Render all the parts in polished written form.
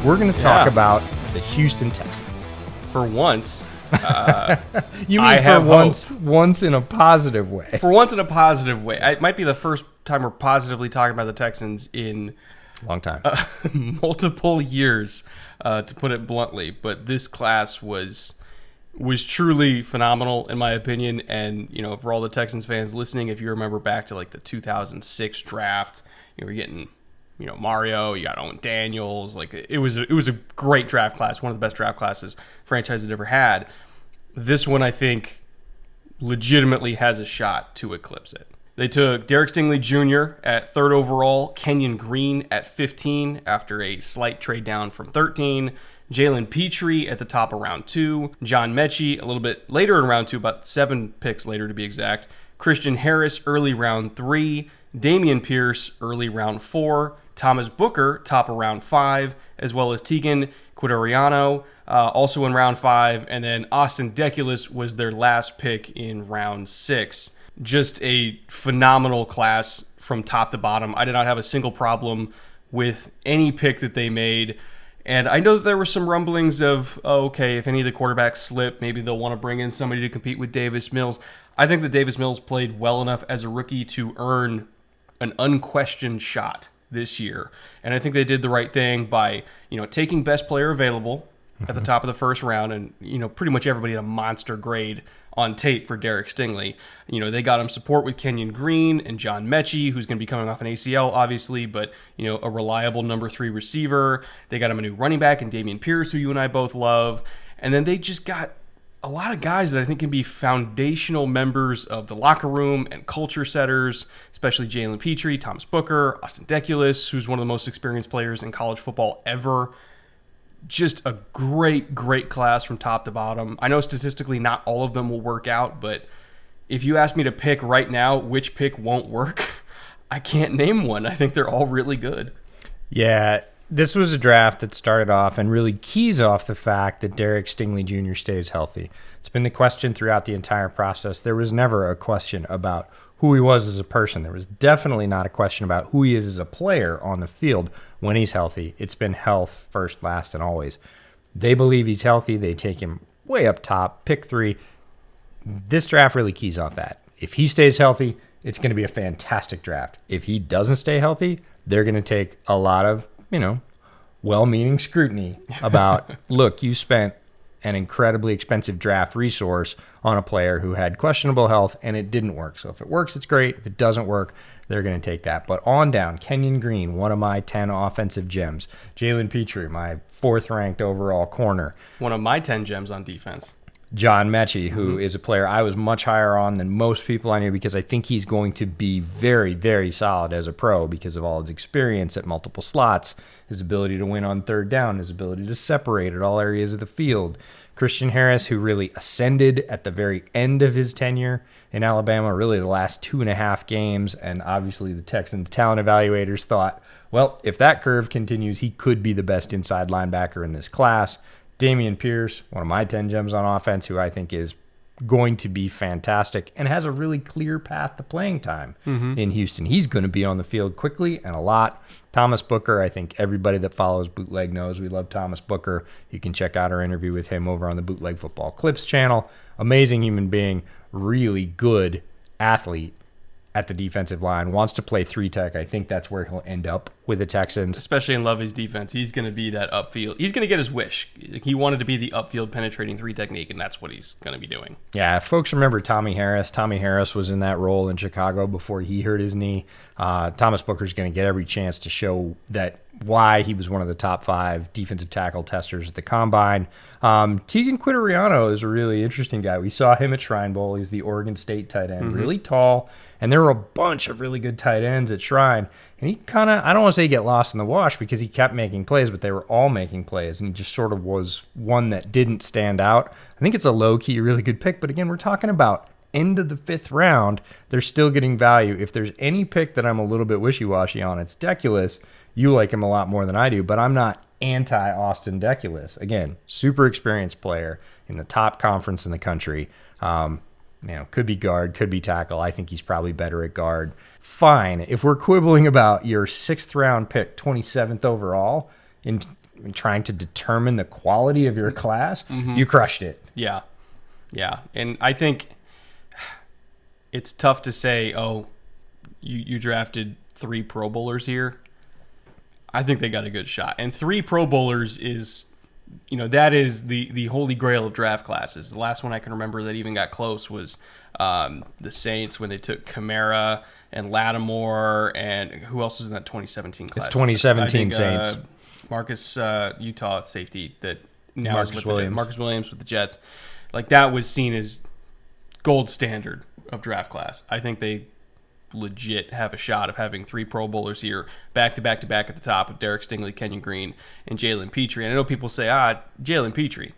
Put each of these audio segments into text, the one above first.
We're going to talk about the Houston Texans. For once, You mean I for have once in a positive way? for once in a positive way. It might be the first time we're positively talking about the Texans in Long time. multiple years, to put it bluntly. But this class was truly phenomenal, in my opinion. And, you know, for all the Texans fans listening, if you remember back to like the 2006 draft, you were getting, you know, Mario, you got Owen Daniels. Like it was a great draft class, one of the best draft classes franchise had ever had. This one, I think, legitimately has a shot to eclipse it. They took Derek Stingley Jr. at 3rd overall, Kenyon Green at 15 after a slight trade down from 13, Jalen Petrie at the top of round 2, John Mechie a little bit later in round 2, about 7 picks later to be exact, Christian Harris early round 3, Dameon Pierce early round 4, Thomas Booker top of round 5, as well as Tegan Quidariano also in round 5, and then Austin Deculus was their last pick in round 6. Just a phenomenal class from top to bottom. I did not have a single problem with any pick that they made. And I know that there were some rumblings of, okay, if any of the quarterbacks slip, maybe they'll want to bring in somebody to compete with Davis Mills. I think that Davis Mills played well enough as a rookie to earn an unquestioned shot this year. And I think they did the right thing by, you know, taking best player available at the top of the first round, and, you know, pretty much everybody had a monster grade on tape for Derek Stingley. You know, they got him support with Kenyon Green and John Mechie, who's going to be coming off an ACL, obviously, but, you know, a reliable number 3 receiver. They got him a new running back in Dameon Pierce, who you and I both love. And then they just got a lot of guys that I think can be foundational members of the locker room and culture setters, especially Jalen Petrie, Thomas Booker, Austin Deculus, who's one of the most experienced players in college football ever. Just a great class from top to bottom. I know statistically not all of them will work out, but if you ask me to pick right now which pick won't work, I can't name one. I think they're all really good. Yeah, this was a draft that started off and really keys off the fact that Derek Stingley Jr. stays healthy. It's been the question throughout the entire process. There was never a question about who he was as a person. There was definitely not a question about who he is as a player on the field when he's healthy. It's been health first, last, and always. They believe he's healthy. They take him way up top, pick 3. This draft really keys off that. If he stays healthy, it's going to be a fantastic draft. If he doesn't stay healthy, they're going to take a lot of, you know, well-meaning scrutiny about, look, you spent an incredibly expensive draft resource on a player who had questionable health, and it didn't work. So if it works, it's great. If it doesn't work, they're going to take that. But on down, Kenyon Green, one of my 10 offensive gems. Jalen Petrie, my 4th-ranked overall corner. One of my 10 gems on defense. John Mechie, who is a player I was much higher on than most people I knew, because I think he's going to be very, very solid as a pro because of all his experience at multiple slots, his ability to win on 3rd down, his ability to separate at all areas of the field. Christian Harris, who really ascended at the very end of his tenure in Alabama, really the last 2.5 games, and obviously the Texans talent evaluators thought, well, if that curve continues, he could be the best inside linebacker in this class. Dameon Pierce, one of my 10 gems on offense, who I think is going to be fantastic and has a really clear path to playing time in Houston. He's going to be on the field quickly and a lot. Thomas Booker, I think everybody that follows Bootleg knows we love Thomas Booker. You can check out our interview with him over on the Bootleg Football Clips channel. Amazing human being, really good athlete at the defensive line, wants to play 3-tech. I think that's where he'll end up with the Texans. Especially in Lovey's defense. He's going to be that upfield. He's going to get his wish. He wanted to be the upfield penetrating 3 technique, and that's what he's going to be doing. Yeah, if folks remember Tommy Harris. Tommy Harris was in that role in Chicago before he hurt his knee. Thomas Booker's going to get every chance to show that why he was one of the top 5 defensive tackle testers at the Combine. Tegan Quidariano is a really interesting guy. We saw him at Shrine Bowl. He's the Oregon State tight end, really tall. And there were a bunch of really good tight ends at Shrine. And he kind of, I don't want to say get lost in the wash because he kept making plays, but they were all making plays. And he just sort of was one that didn't stand out. I think it's a low-key, really good pick. But again, we're talking about end of the 5th round. They're still getting value. If there's any pick that I'm a little bit wishy-washy on, it's Deculus. You like him a lot more than I do, but I'm not anti-Austin Deculus. Again, super experienced player in the top conference in the country. You know, could be guard, could be tackle. I think he's probably better at guard. Fine. If we're quibbling about your 6th round pick, 27th overall, in trying to determine the quality of your class, you crushed it. Yeah. Yeah. And I think it's tough to say, oh, you drafted 3 Pro Bowlers here. I think they got a good shot. And 3 Pro Bowlers is, that is the holy grail of draft classes. The last one I can remember that even got close was the Saints when they took Kamara and Lattimore, and who else was in that 2017 class? It's 2017 Saints. Marcus, Utah safety that now Marcus is with Williams. Marcus Williams with the Jets. Like, that was seen as gold standard of draft class. I think they legit have a shot of having 3 Pro Bowlers here, back to back to back at the top with Derek Stingley, Kenyon Green, and Jalen Petrie. And I know people say, Jalen Petrie,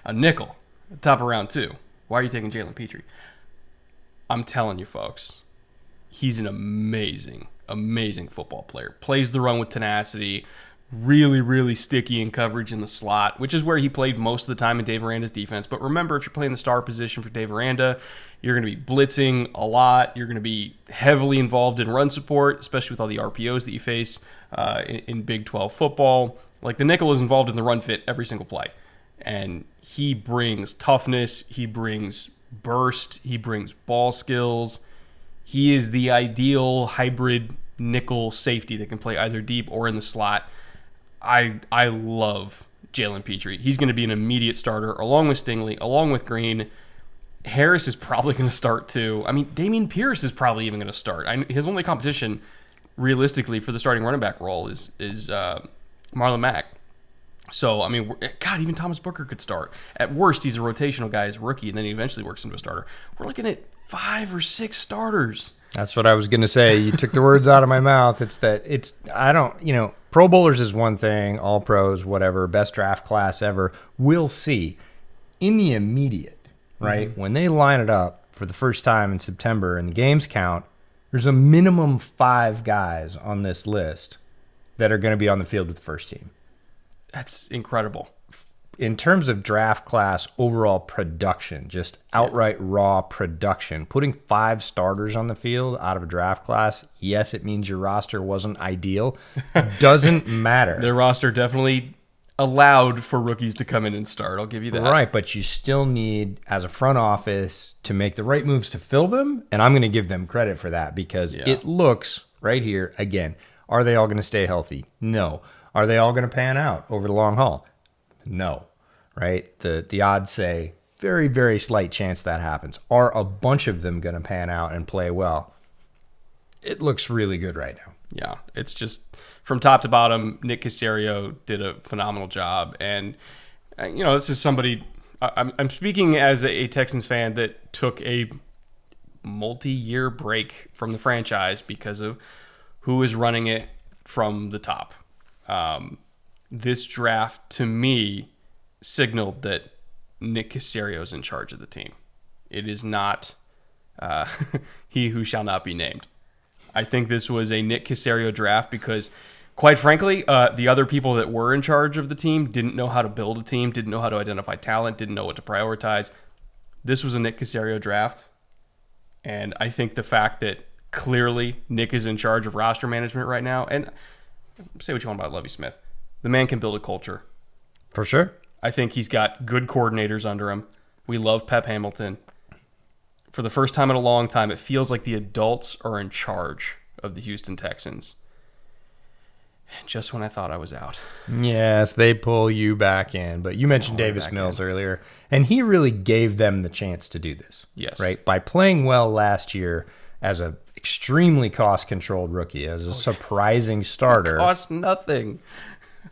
a nickel, top of round 2. Why are you taking Jalen Petrie? I'm telling you, folks, he's an amazing, amazing football player. Plays the run with tenacity, really, really sticky in coverage in the slot, which is where he played most of the time in Dave Aranda's defense. But remember, if you're playing the star position for Dave Aranda, you're going to be blitzing a lot. You're going to be heavily involved in run support, especially with all the RPOs that you face in Big 12 football. Like, the nickel is involved in the run fit every single play. And he brings toughness. He brings burst. He brings ball skills. He is the ideal hybrid nickel safety that can play either deep or in the slot. I love Jalen Petrie. He's going to be an immediate starter, along with Stingley, along with Green. Harris is probably going to start too. I mean, Dameon Pierce is probably even going to start. His only competition, realistically, for the starting running back role is Marlon Mack. So, I mean, God, even Thomas Booker could start. At worst, he's a rotational guy as a rookie, and then he eventually works into a starter. We're looking at 5 or 6 starters. That's what I was going to say. You took the words out of my mouth. Pro Bowlers is one thing, all pros, whatever, best draft class ever. We'll see. In the immediate, right, when they line it up for the first time in September and the games count, there's a minimum 5 guys on this list that are going to be on the field with the first team. That's incredible. In terms of draft class overall production, just outright raw production, putting 5 starters on the field out of a draft class, yes, it means your roster wasn't ideal. Doesn't matter. Their roster definitely allowed for rookies to come in and start. I'll give you that. Right, but you still need, as a front office, to make the right moves to fill them, and I'm going to give them credit for that because it looks, right here, again, are they all going to stay healthy? No. Are they all going to pan out over the long haul? No, right? The odds say very, very slight chance that happens. Are a bunch of them going to pan out and play well? It looks really good right now. Yeah, it's just from top to bottom, Nick Caserio did a phenomenal job. And, this is somebody, I'm speaking as a Texans fan that took a multi-year break from the franchise because of who is running it from the top. This draft, to me, signaled that Nick Caserio is in charge of the team. It is not he who shall not be named. I think this was a Nick Caserio draft because, quite frankly, the other people that were in charge of the team didn't know how to build a team, didn't know how to identify talent, didn't know what to prioritize. This was a Nick Caserio draft, and I think the fact that clearly Nick is in charge of roster management right now, and say what you want about Lovie Smith, the man can build a culture. For sure. I think he's got good coordinators under him. We love Pep Hamilton. For the first time in a long time, it feels like the adults are in charge of the Houston Texans. And just when I thought I was out. Yes, they pull you back in. But you mentioned Davis Mills earlier, and he really gave them the chance to do this. Yes. Right? By playing well last year as a extremely cost-controlled rookie, as a surprising starter. It cost nothing.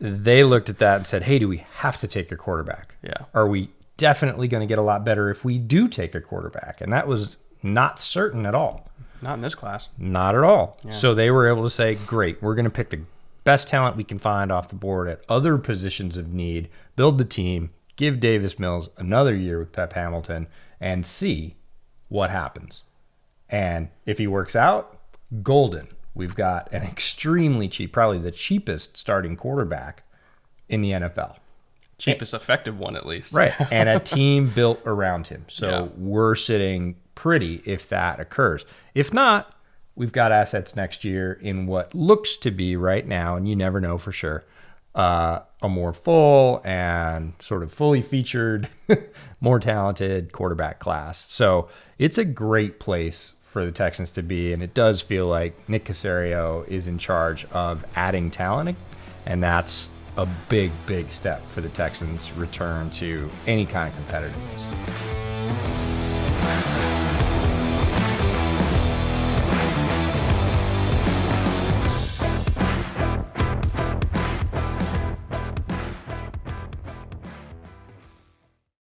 They looked at that and said, hey, do we have to take a quarterback? Yeah. Are we definitely going to get a lot better if we do take a quarterback? And that was not certain at all. Not in this class. Not at all. Yeah. So they were able to say, great, we're going to pick the best talent we can find off the board at other positions of need, build the team, give Davis Mills another year with Pep Hamilton, and see what happens. And if he works out, golden. We've got an extremely cheap, probably the cheapest starting quarterback in the NFL. Cheapest effective one, at least. Right. And a team built around him. So we're sitting pretty if that occurs. If not, we've got assets next year in what looks to be right now, and you never know for sure, a more full and sort of fully featured, more talented quarterback class. So it's a great place for the Texans to be, and it does feel like Nick Caserio is in charge of adding talent, and that's a big step for the Texans' return to any kind of competitiveness.